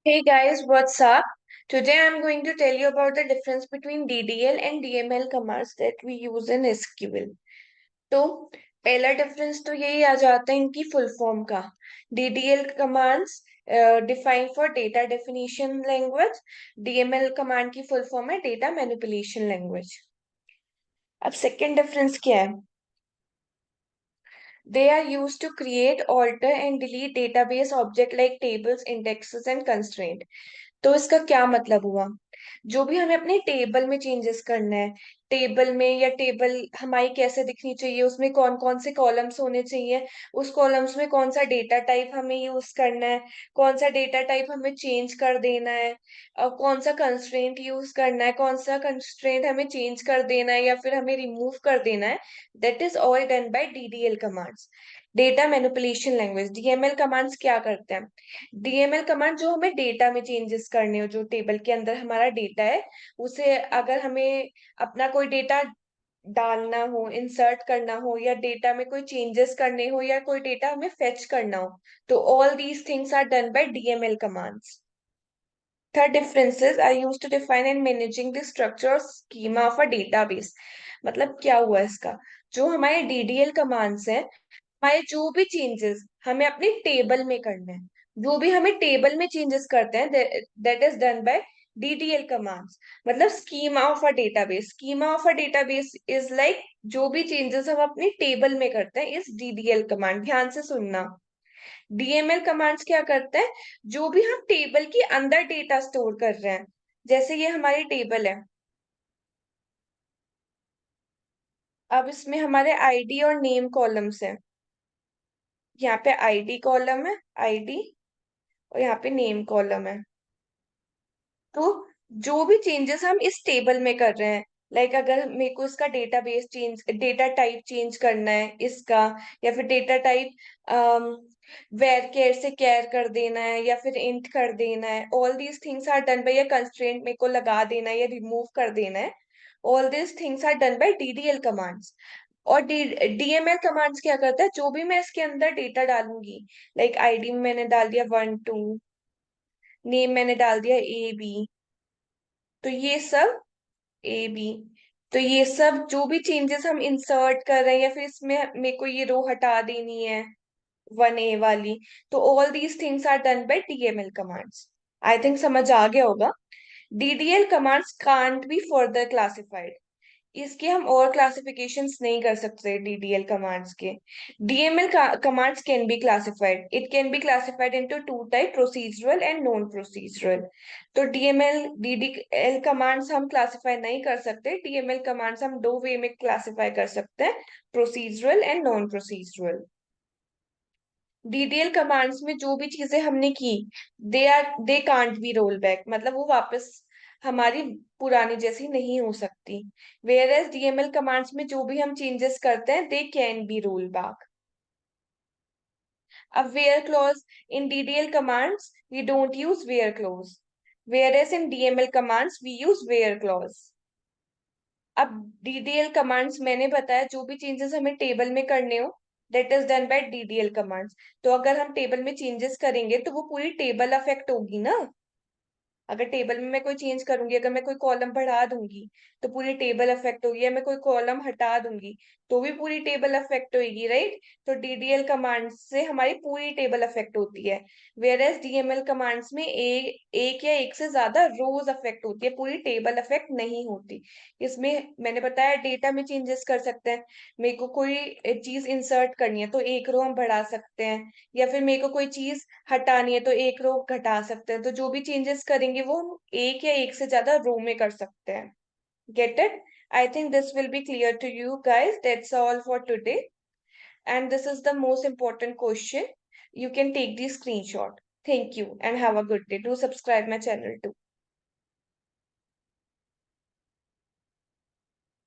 Hey guys, what's up? Today I'm going to tell you about the difference between DDL and DML commands that we use in SQL. तो पहला difference तो यही आ जाता है इनकी full form का। DDL commands define for data definition language. DML command की full form है डेटा मैनिपुलेशन लैंग्वेज। अब सेकंड डिफरेंस क्या है? They are used to create, alter and delete database object like tables, indexes and constraint. तो इसका क्या मतलब हुआ? जो भी हमें अपने टेबल में चेंजेस करना है, टेबल में या टेबल हमारी कैसे दिखनी चाहिए, उसमें कौन कौन से कॉलम्स होने चाहिए, उस कॉलम्स में कौन सा डेटा टाइप हमें यूज करना है, कौन सा डेटा टाइप हमें चेंज कर देना है, और कौन सा कंस्ट्रेंट यूज करना है, कौन सा कंस्ट्रेंट हमें चेंज कर देना है या फिर हमें रिमूव कर देना है। That is all done by DDL commands. Data manipulation language DML commands क्या करते हैं? डीएमएल कमांड जो हमें डेटा में चेंजेस करने हो, जो टेबल के अंदर हमारा डेटा है उसे अगर हमें अपना कोई डेटा डालना हो, इंसर्ट करना हो या डेटा में कोई चेंजेस करने हो या कोई डेटा हमें फेच करना हो, तो all these things are done by DML commands. Third differences are used to define and managing the structure or schema of a database। मतलब क्या हुआ इसका? जो हमारे डीडीएल कमांड्स हैं, हमारे जो भी चेंजेस हमें अपने टेबल में करने हैं, जो भी हमें टेबल में चेंजेस करते हैं, that is done by DDL commands. मतलब schema of a database, schema of a database is like जो भी चेंजेस हम अपने टेबल में करते हैं इस डीडीएल कमांड। ध्यान से सुनना। डीएमएल कमांड्स क्या करते हैं? जो भी हम टेबल के अंदर डेटा स्टोर कर रहे हैं, जैसे ये हमारी टेबल है। अब इसमें हमारे आईडी और नेम कॉलम्स हैं। यहाँ पे आईडी कॉलम है, आईडी, और यहाँ पे नेम कॉलम है। तो जो भी चेंजेस हम इस टेबल में कर रहे हैं, लाइक अगर मेरे को इसका database change, data type change करना है इसका, या फिर डेटा टाइप वेर केयर से केयर कर देना है या फिर इंट कर देना है, all these things are done by, या कंस्ट्रेंट मेरे को लगा देना है या रिमूव कर देना है, all these things are done by DDL commands. और डीएमएल कमांड्स क्या करता है? जो भी मैं इसके अंदर डेटा डालूंगी, लाइक आईडी में मैंने डाल दिया 1 2, नेम मैंने डाल दिया ए बी, तो ये सब ए बी, तो ये सब जो भी चेंजेस हम इंसर्ट कर रहे हैं या फिर इसमें मेरे को ये रो हटा देनी है 1A वाली, तो all these things are done by DML commands. I think समझ आ गया होगा। DDL commands can't be further classified. इसके हम और क्लासिफिकेशंस नहीं कर सकते डीडीएल कमांड्स के। DML commands can be classified, it can be classified into two type, procedural and non procedural. तो डीएमएल डीडीएल कमांड्स हम क्लासिफाई नहीं कर सकते, डीएमएल कमांड्स हम दो वे में क्लासिफाई कर सकते हैं, procedural and non procedural. DDL commands में जो भी चीजें हमने की, they can't be roll back, मतलब वो वापस हमारी पुरानी जैसी नहीं हो सकती। वेयर एज डीएमएल कमांड्स में जो भी हम चेंजेस करते हैं they can be roll back. अब where clause, in DDL commands we don't use where clause, where as in DML commands we use where clause. अब डीडीएल कमांड्स मैंने बताया जो भी चेंजेस हमें टेबल में करने हो, that is done by DDL commands. तो अगर हम टेबल में चेंजेस करेंगे तो वो पूरी टेबल अफेक्ट होगी ना। अगर टेबल में मैं कोई चेंज करूंगी, अगर मैं कोई कॉलम बढ़ा दूंगी तो पूरी टेबल अफेक्ट होगी, या मैं कोई कॉलम हटा दूंगी तो भी पूरी टेबल अफेक्ट होगी, राइट? तो डीडीएल कमांड्स से हमारी पूरी टेबल अफेक्ट होती है, वेयर एज डीएमएल कमांड्स में एक या एक से ज्यादा रोज अफेक्ट होती है, पूरी टेबल अफेक्ट नहीं होती। इसमें मैंने बताया डेटा में चेंजेस कर सकते हैं। मेरे को कोई चीज इंसर्ट करनी है तो एक रो हम बढ़ा सकते हैं, या फिर मेरे को कोई चीज हटानी है तो एक रो घटा सकते हैं। तो जो भी चेंजेस करेंगे वो हम एक या एक से ज्यादा रो में कर सकते हैं। Get it? I think this will be clear to you guys. That's all for today, and this is the most important question. You can take the screenshot. Thank you and have a good day. Do subscribe my channel too.